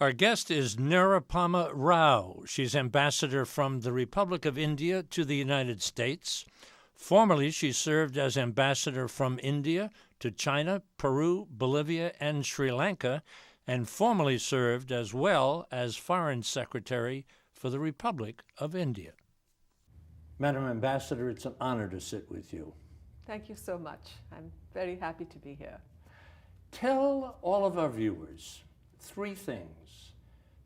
Our guest is Nirupama Rao. She's ambassador from the Republic of India to the United States. Formerly, she served as ambassador from India to China, Peru, Bolivia, and Sri Lanka, and formerly served as well as Foreign Secretary for the Republic of India. Madam Ambassador, it's an honor to sit with you. Thank you so much. I'm very happy to be here. Tell all of our viewers three things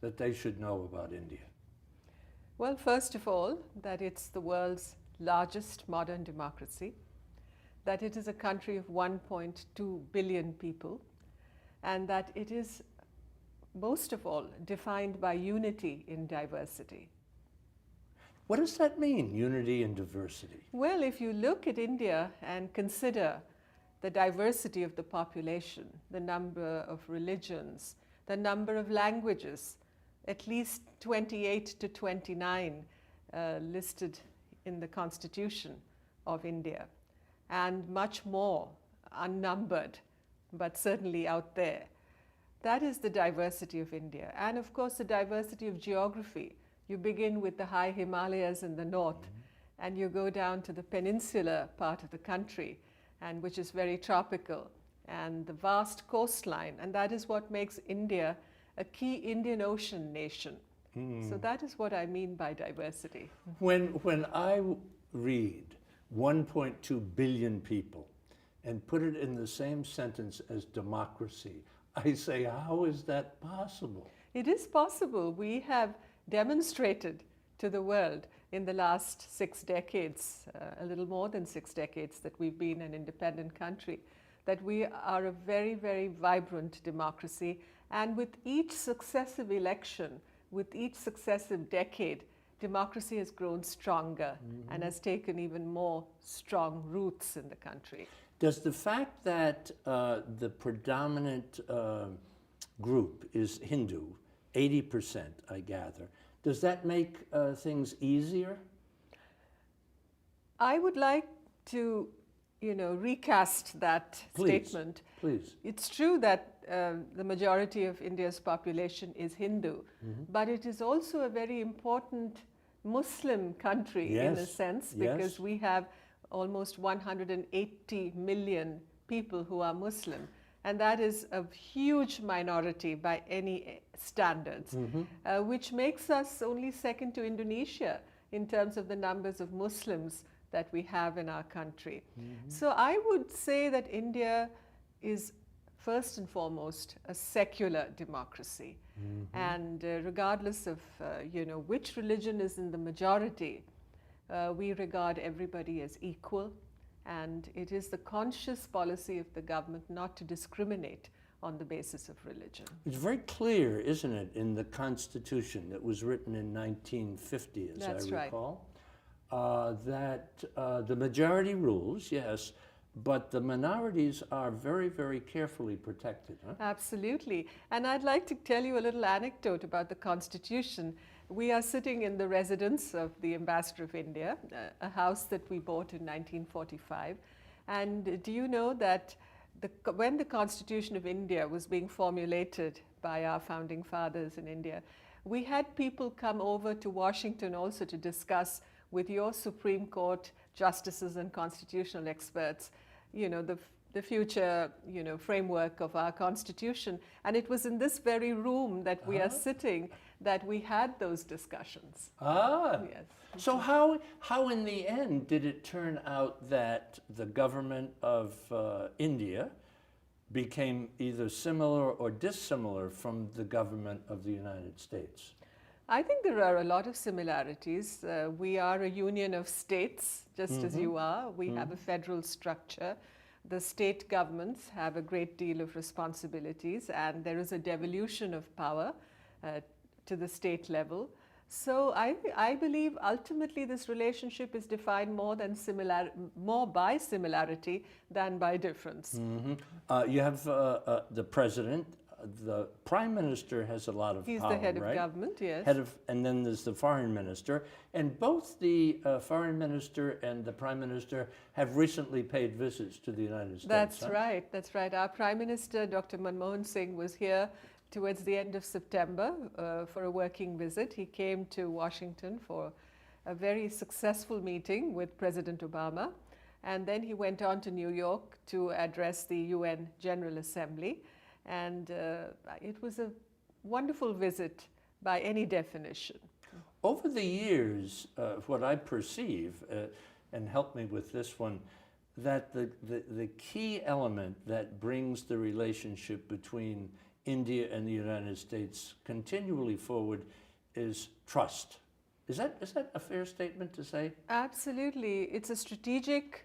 that they should know about India. Well, first of all, that it's the world's largest modern democracy, that it is a country of 1.2 billion people, and that it is, most of all, defined by unity in diversity. What does that mean, unity and diversity? Well, if you look at India and consider the diversity of the population, the number of religions, the number of languages, at least 28 to 29 listed in the Constitution of India, and much more unnumbered, but certainly out there. That is the diversity of India. And of course, the diversity of geography. You begin with the high Himalayas in the north, and you go down to the peninsular part of the country, and which is very tropical, and the vast coastline. And that is what makes India a key Indian Ocean nation. So that is what I mean by diversity. When I read 1.2 billion people and put it in the same sentence as democracy, I say, how is that possible? It is possible. We have demonstrated to the world in the last 6 decades, a little more than 6 decades that we've been an independent country, that we are a very, very vibrant democracy. And with each successive election, with each successive decade, democracy has grown stronger and has taken even more strong roots in the country. Does the fact that the predominant group is Hindu, 80%, I gather, does that make things easier? I would like to, recast that statement. Please. It's true that the majority of India's population is Hindu, but it is also a very important Muslim country in a sense, because we have almost 180 million people who are Muslim. And that is a huge minority by any standards, which makes us only second to Indonesia in terms of the numbers of Muslims that we have in our country. So I would say that India is first and foremost a secular democracy. And regardless of which religion is in the majority, we regard everybody as equal. And it is the conscious policy of the government not to discriminate on the basis of religion. It's very clear, isn't it, in the Constitution that was written in 1950, as I recall, that the majority rules, yes, but the minorities are very, very carefully protected. Huh? Absolutely. And I'd like to tell you a little anecdote about the Constitution. We are sitting in the residence of the Ambassador of India, a house that we bought in 1945. And do you know that when the Constitution of India was being formulated by our founding fathers in India, we had people come over to Washington also to discuss with your Supreme Court justices and constitutional experts, the future, framework of our Constitution. And it was in this very room that we are sitting that we had those discussions. Yes. So how in the end did it turn out that the government of India became either similar or dissimilar from the government of the United States? I think there are a lot of similarities. We are a union of states, just as you are. We have a federal structure. The state governments have a great deal of responsibilities, and there is a devolution of power to the state level. So I believe ultimately this relationship is defined more by similarity than by difference. You have the president. The prime minister has a lot of power. He's the head of government, yes. And then there's the foreign minister. And both the foreign minister and the prime minister have recently paid visits to the United States. That's right. That's right. Our prime minister, Dr. Manmohan Singh, was here towards the end of September for a working visit. He came to Washington for a very successful meeting with President Obama, and then he went on to New York to address the UN General Assembly, and it was a wonderful visit by any definition. Over the years, what I perceive, and help me with this one, that the key element that brings the relationship between India and the United States continually forward is trust. Is that a fair statement to say? Absolutely. It's a strategic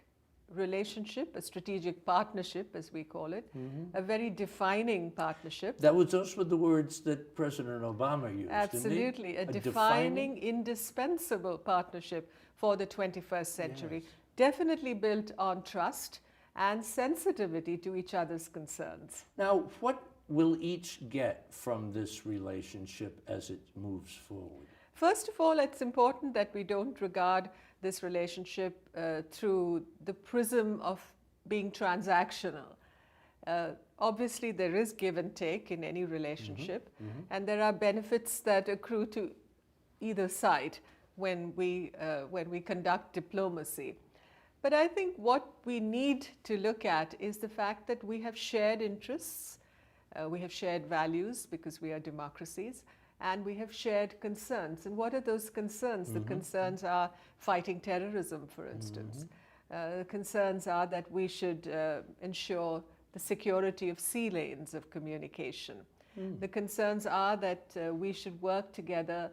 relationship, a strategic partnership, as we call it, a very defining partnership. Those were the words that President Obama used. Absolutely. A defining, indispensable partnership for the 21st century. Yes. Definitely built on trust and sensitivity to each other's concerns. Now, what will each get from this relationship as it moves forward? First of all, it's important that we don't regard this relationship through the prism of being transactional. Obviously, there is give and take in any relationship, and there are benefits that accrue to either side when we conduct diplomacy. But I think what we need to look at is the fact that we have shared interests, we have shared values because we are democracies, and we have shared concerns. And what are those concerns? The concerns are fighting terrorism, for instance. The concerns are that we should ensure the security of sea lanes of communication. The concerns are that we should work together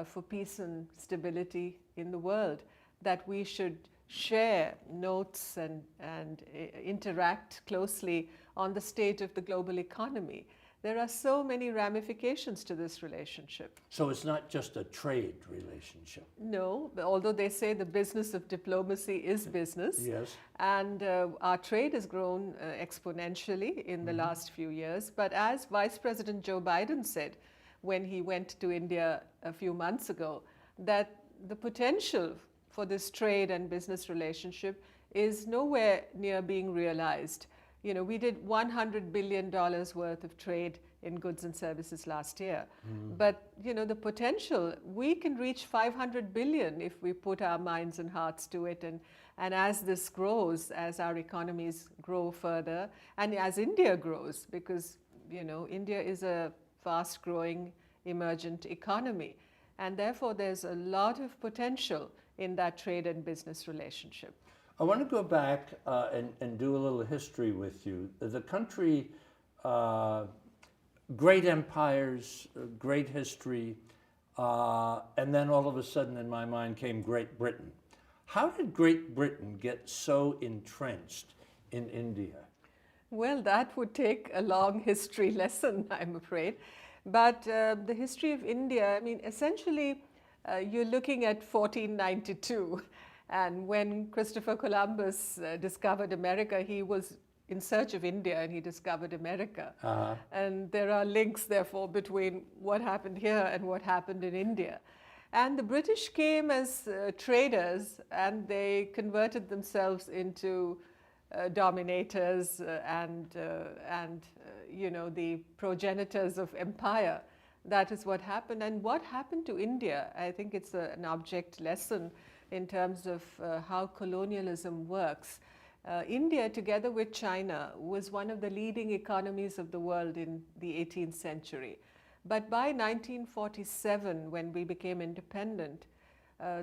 for peace and stability in the world, that we should share notes and interact closely on the state of the global economy. There are so many ramifications to this relationship. So it's not just a trade relationship. No, although they say the business of diplomacy is business. Yes. And our trade has grown exponentially in the last few years. But as Vice President Joe Biden said when he went to India a few months ago, that the potential for this trade and business relationship is nowhere near being realized. You know, we did $100 billion worth of trade in goods and services last year. But, you know, the potential, we can reach 500 billion if we put our minds and hearts to it. And as this grows, as our economies grow further, and as India grows, because, you know, India is a fast-growing, emergent economy. And therefore, there's a lot of potential in that trade and business relationship. I want to go back and do a little history with you. The country, great empires, great history, and then all of a sudden in my mind came Great Britain. How did Great Britain get so entrenched in India? Well, that would take a long history lesson, I'm afraid. But the history of India, I mean, essentially, you're looking at 1492. And when Christopher Columbus discovered America, he was in search of India and he discovered America. And there are links, therefore, between what happened here and what happened in India. And the British came as traders, and they converted themselves into dominators and you know, the progenitors of empire. That is what happened. And what happened to India, I think it's an object lesson in terms of how colonialism works. India, together with China, was one of the leading economies of the world in the 18th century. But by 1947, when we became independent,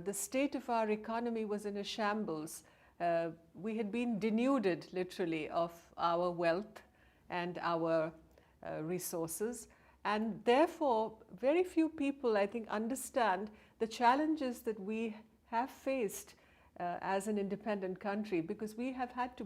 the state of our economy was in a shambles. We had been denuded, literally, of our wealth and our resources. And therefore, very few people, I think, understand the challenges that we have faced as an independent country, because we have had to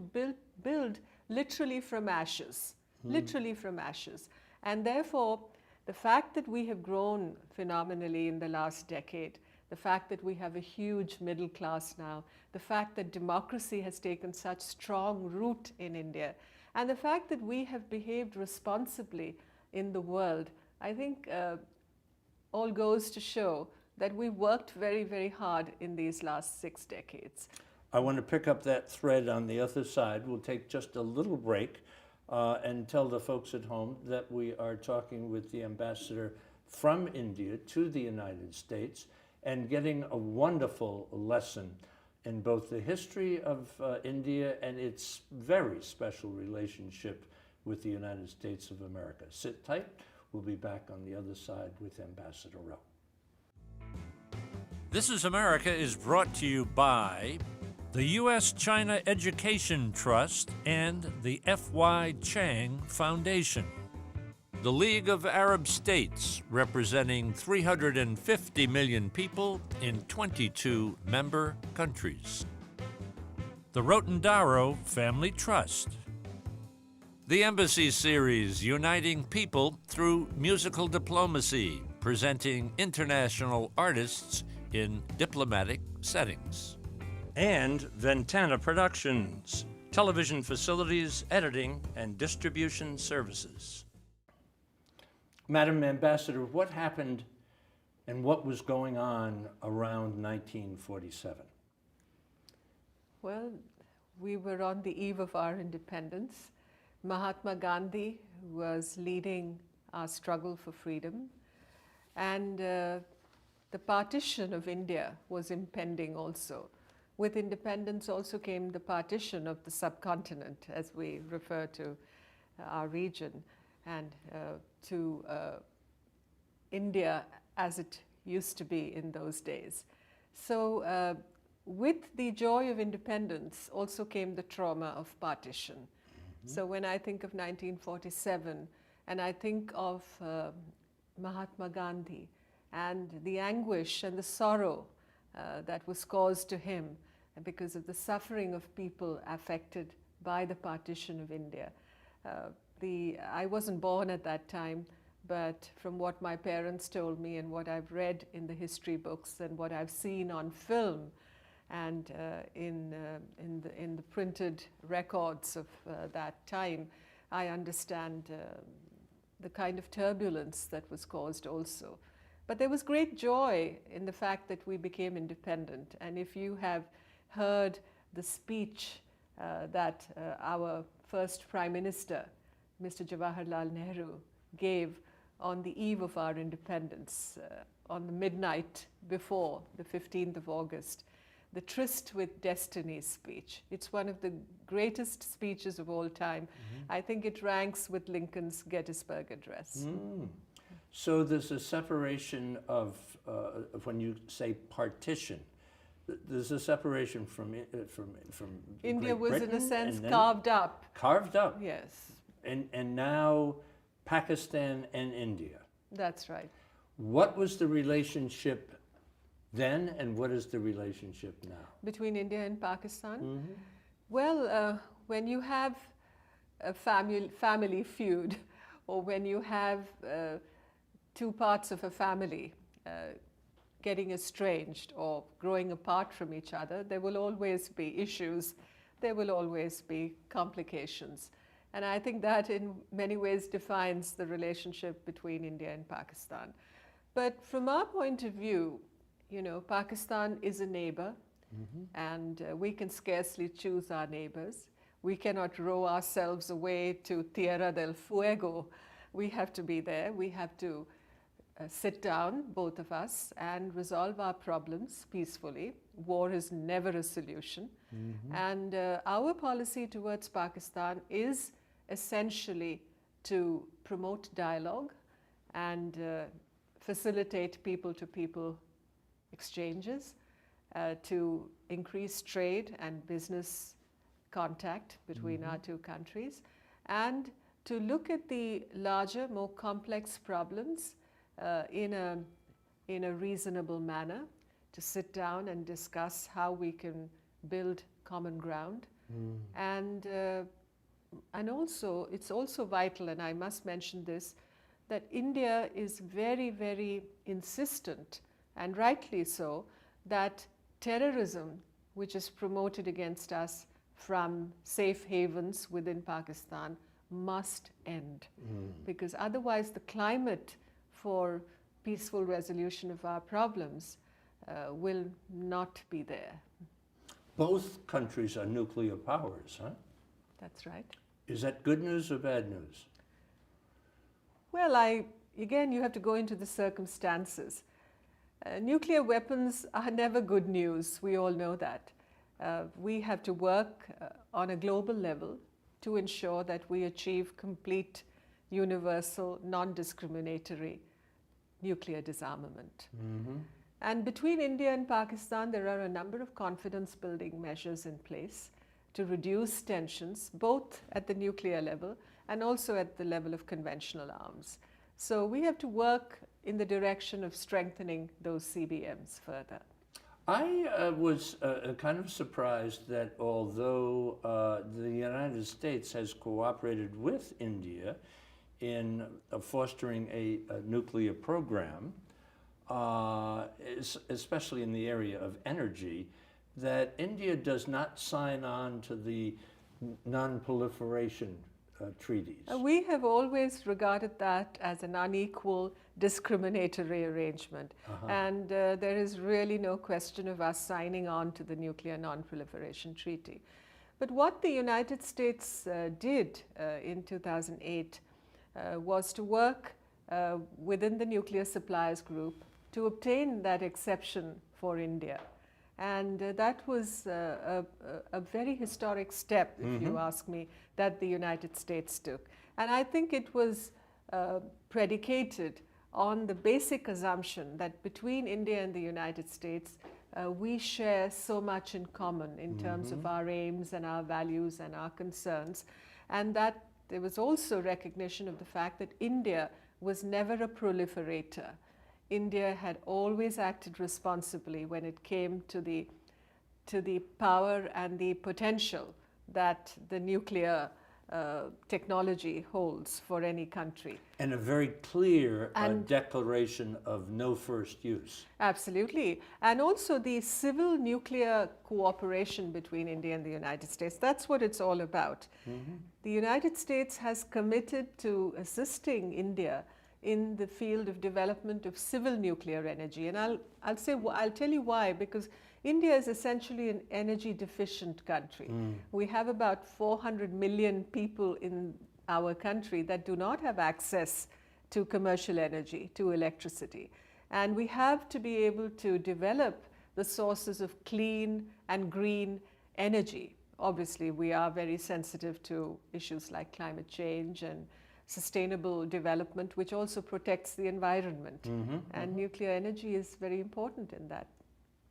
build literally from ashes, literally from ashes. And therefore, the fact that we have grown phenomenally in the last decade, the fact that we have a huge middle class now, the fact that democracy has taken such strong root in India, and the fact that we have behaved responsibly in the world, I think all goes to show that we worked very, very hard in these last 6 decades. I want to pick up that thread on the other side. We'll take just a little break. and tell the folks at home that we are talking with the ambassador from India to the United States and getting a wonderful lesson in both the history of India and its very special relationship with the United States of America. Sit tight. We'll be back on the other side with Ambassador Rao. This is America is brought to you by the U.S.-China Education Trust and the F.Y. Chang Foundation. The League of Arab States, representing 350 million people in 22 member countries. The Rotendaro Family Trust. The Embassy Series, uniting people through musical diplomacy, presenting international artists in diplomatic settings. And Ventana Productions, television facilities, editing, and distribution services. Madam Ambassador, what happened and what was going on around 1947? Well, we were on the eve of our independence. Mahatma Gandhi was leading our struggle for freedom, and the partition of India was impending also. With independence also came the partition of the subcontinent, as we refer to our region, and to India as it used to be in those days. So with the joy of independence also came the trauma of partition. So when I think of 1947 and I think of Mahatma Gandhi and the anguish and the sorrow that was caused to him because of the suffering of people affected by the partition of India. I wasn't born at that time, but from what my parents told me and what I've read in the history books and what I've seen on film and in the printed records of that time, I understand the kind of turbulence that was caused also. But there was great joy in the fact that we became independent. And if you have heard the speech that our first Prime Minister, Mr. Jawaharlal Nehru, gave on the eve of our independence, on the midnight before the 15th of August, the Tryst with Destiny speech. It's one of the greatest speeches of all time. I think it ranks with Lincoln's Gettysburg Address. So there's a separation of when you say partition, there's a separation from India Great was Britain, in a sense and then carved up. Carved up. Yes. And now Pakistan and India. That's right. What was the relationship then and what is the relationship now? Between India and Pakistan? Well, when you have a family feud, or when you have two parts of a family getting estranged or growing apart from each other, there will always be issues, there will always be complications. And I think that in many ways defines the relationship between India and Pakistan. But from our point of view, you know, Pakistan is a neighbor, and we can scarcely choose our neighbors. We cannot row ourselves away to Tierra del Fuego. We have to be there. We have to sit down, both of us, and resolve our problems peacefully. War is never a solution. And our policy towards Pakistan is essentially to promote dialogue and facilitate people-to-people exchanges, to increase trade and business contact between our two countries, and to look at the larger, more complex problems in a reasonable manner, to sit down and discuss how we can build common ground. And also, it's also vital, and I must mention this, that India is very, very insistent, and rightly so, that terrorism, which is promoted against us from safe havens within Pakistan, must end. Because otherwise the climate for peaceful resolution of our problems will not be there. Both countries are nuclear powers, huh? That's right. Is that good news or bad news? Well, again, you have to go into the circumstances. Nuclear weapons are never good news. We all know that. We have to work on a global level to ensure that we achieve complete, universal, non-discriminatory nuclear disarmament. Mm-hmm. And between India and Pakistan, there are a number of confidence-building measures in place to reduce tensions, both at the nuclear level and also at the level of conventional arms. So we have to work in the direction of strengthening those CBMs further. I was kind of surprised that although the United States has cooperated with India in fostering a nuclear program, especially in the area of energy, that India does not sign on to the non-proliferation treaties. We have always regarded that as an unequal, discriminatory arrangement. And there is really no question of us signing on to the Nuclear Non-Proliferation Treaty. But what the United States did in 2008 was to work within the Nuclear Suppliers Group to obtain that exception for India. And that was a very historic step, if you ask me, that the United States took. And I think it was predicated on the basic assumption that between India and the United States, we share so much in common in terms of our aims and our values and our concerns. And that there was also recognition of the fact that India was never a proliferator. India had always acted responsibly when it came to the power and the potential that the nuclear technology holds for any country. And a very clear declaration of no first use. Absolutely. And also the civil nuclear cooperation between India and the United States. That's what it's all about. The United States has committed to assisting India in the field of development of civil nuclear energy. And I'll tell you why, because India is essentially an energy deficient country. We have about 400 million people in our country that do not have access to commercial energy, to electricity. And we have to be able to develop the sources of clean and green energy. Obviously, we are very sensitive to issues like climate change and sustainable development, which also protects the environment. And nuclear energy is very important in that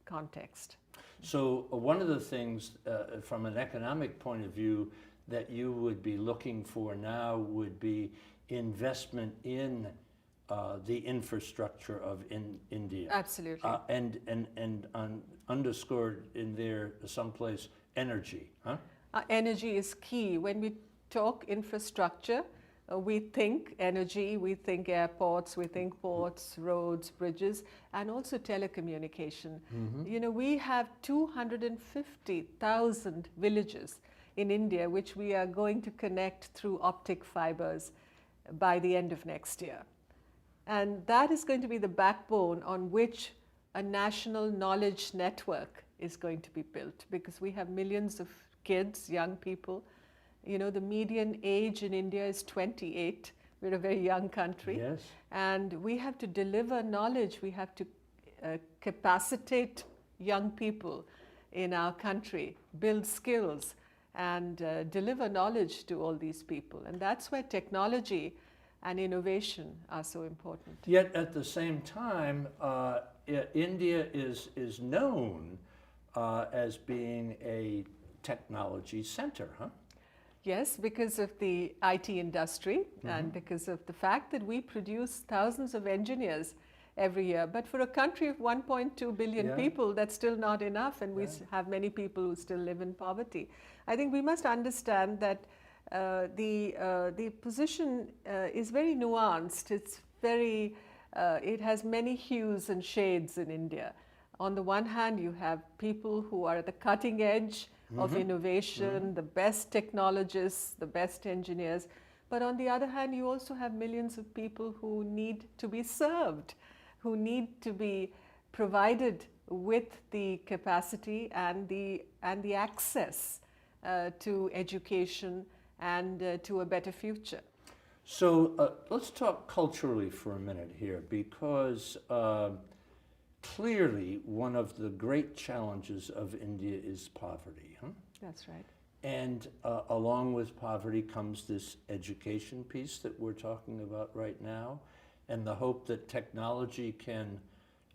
context. So one of the things from an economic point of view that you would be looking for now would be investment in the infrastructure of India. Absolutely. And underscored in there someplace, energy. Energy is key. When we talk infrastructure, we think energy, we think airports, we think ports, roads, bridges, and also telecommunication. You know, we have 250,000 villages in India, which we are going to connect through optic fibers by the end of next year. And that is going to be the backbone on which a national knowledge network is going to be built, because we have millions of kids, young people. You know, the median age in India is 28. We're a very young country. Yes. And we have to deliver knowledge. We have to capacitate young people in our country, build skills, and deliver knowledge to all these people. And that's where technology and innovation are so important. Yet at the same time, India is known as being a technology center, huh? Yes, because of the IT industry and because of the fact that we produce thousands of engineers every year. But for a country of 1.2 billion people, that's still not enough, and we have many people who still live in poverty. I think we must understand that the position is very nuanced. It's very, it has many hues and shades in India. On the one hand, you have people who are at the cutting edge of innovation, the best technologists, the best engineers. But on the other hand, you also have millions of people who need to be served, who need to be provided with the capacity and the access to education and to a better future. So let's talk culturally for a minute here, because clearly one of the great challenges of India is poverty. Huh? That's right. And along with poverty comes this education piece that we're talking about right now, and the hope that technology can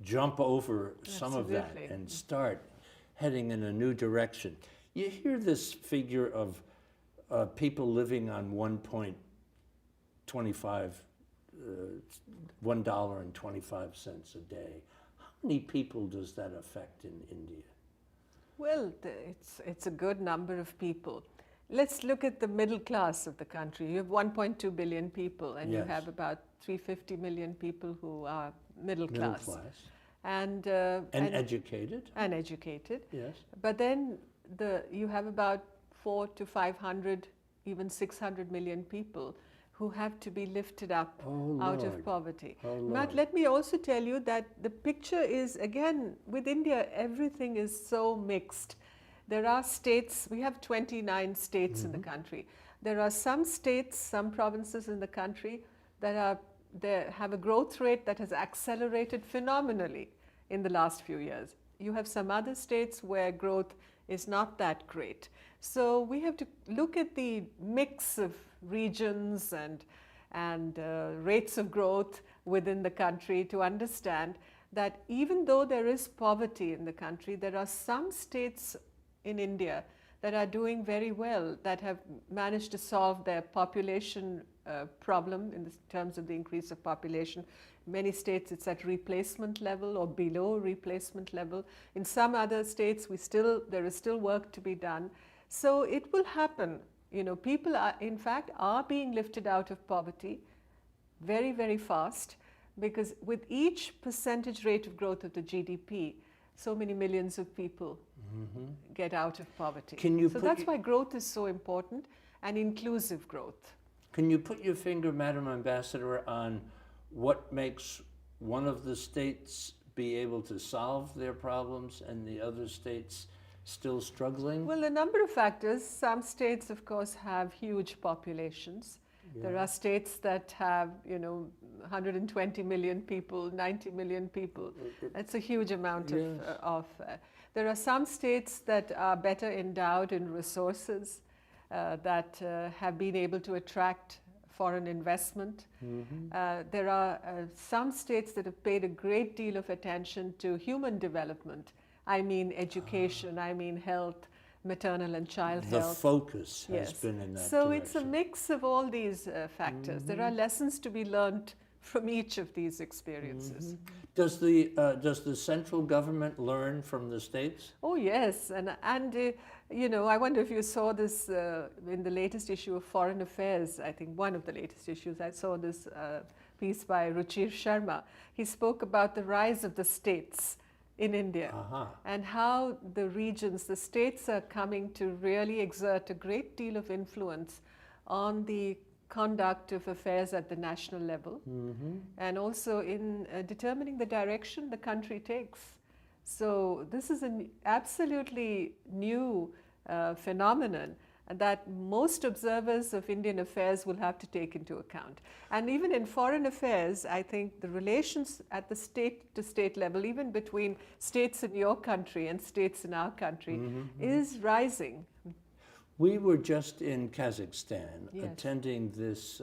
jump over some of that and start heading in a new direction. You hear this figure of people living on $1.25 a day. How many people does that affect in India? Well, it's a good number of people. Let's look at the middle class of the country. You have 1.2 billion people, and you have about 350 million people who are middle class. And educated. And educated. Yes. But then you have about 400 to 500, even 600 million people who have to be lifted up out of poverty. But let me also tell you that the picture is, again, with India, everything is so mixed. There are states, we have 29 states in the country. There are some states, some provinces in the country that have a growth rate that has accelerated phenomenally in the last few years. You have some other states where growth is not that great. So we have to look at the mix of regions and rates of growth within the country to understand that even though there is poverty in the country, there are some states in India that are doing very well, that have managed to solve their population problem in terms of the increase of population. Many states it's at replacement level or below replacement level. In some other states there is still work to be done. So it will happen. You know, people are, in fact, are being lifted out of poverty very, very fast, because with each percentage rate of growth of the GDP, so many millions of people get out of poverty. So that's why growth is so important, and inclusive growth. Can you put your finger, Madam Ambassador, on what makes one of the states be able to solve their problems and the other states still struggling? Well, a number of factors. Some states, of course, have huge populations. There are states that have, 120 million people, 90 million people. That's a huge amount of there are some states that are better endowed in resources, that have been able to attract foreign investment. There are some states that have paid a great deal of attention to human development. I mean education, I mean health, maternal and child health. The focus has been in that So direction. it's a mix of all these factors. There are lessons to be learned from each of these experiences. Does the central government learn from the states? Oh yes, and I wonder if you saw this in the latest issue of Foreign Affairs. I think one of the latest issues. I saw this piece by Ruchir Sharma. He spoke about the rise of the states in India and how the regions, the states, are coming to really exert a great deal of influence on the conduct of affairs at the national level, and also in determining the direction the country takes. So this is an absolutely new phenomenon that most observers of Indian affairs will have to take into account. And even in foreign affairs, I think the relations at the state-to-state level, even between states in your country and states in our country, is rising. We were just in Kazakhstan attending this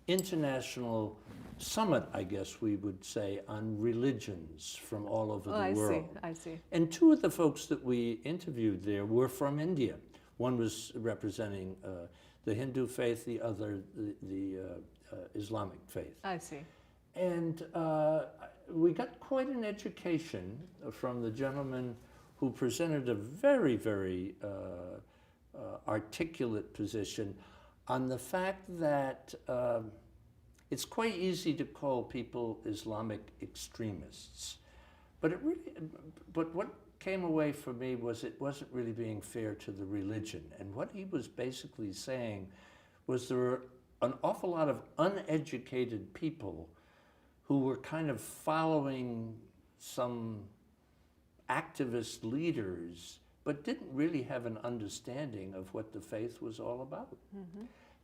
international summit, I guess we would say, on religions from all over the world. I see. And two of the folks that we interviewed there were from India. One was representing the Hindu faith, the other the Islamic faith. I see. And we got quite an education from the gentleman who presented a very, very articulate position on the fact that it's quite easy to call people Islamic extremists, but what came away for me was it wasn't really being fair to the religion. And what he was basically saying was there were an awful lot of uneducated people who were kind of following some activist leaders but didn't really have an understanding of what the faith was all about.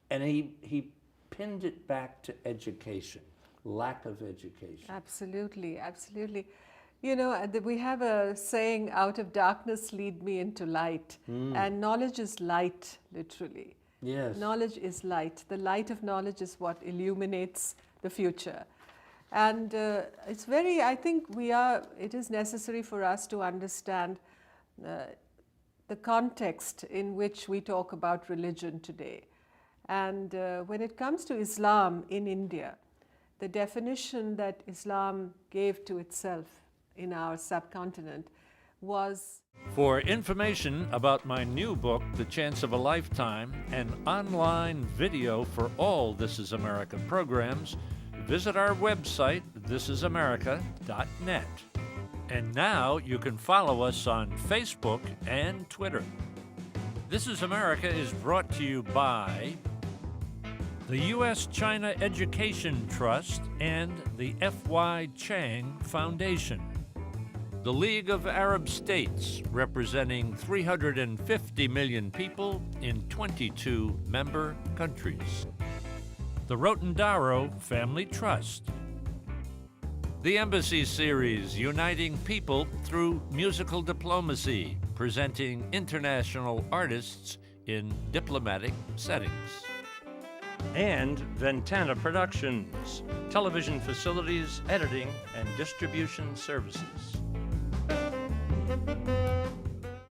And he pinned it back to education, lack of education. Absolutely, absolutely. You know, we have a saying, out of darkness lead me into light. And knowledge is light, literally. Yes. Knowledge is light. The light of knowledge is what illuminates the future. And it's very, I think it is necessary for us to understand the context in which we talk about religion today. And when it comes to Islam in India, the definition that Islam gave to itself in our subcontinent was... For information about my new book, The Chance of a Lifetime, and online video for all This Is America programs, visit our website, ThisIsAmerica.net. And now you can follow us on Facebook and Twitter. This is America is brought to you by the U.S.-China Education Trust and the F.Y. Chang Foundation. The League of Arab States, representing 350 million people in 22 member countries. The Rotendaro Family Trust. The Embassy Series, uniting people through musical diplomacy, presenting international artists in diplomatic settings. And Ventana Productions, television facilities, editing, and distribution services.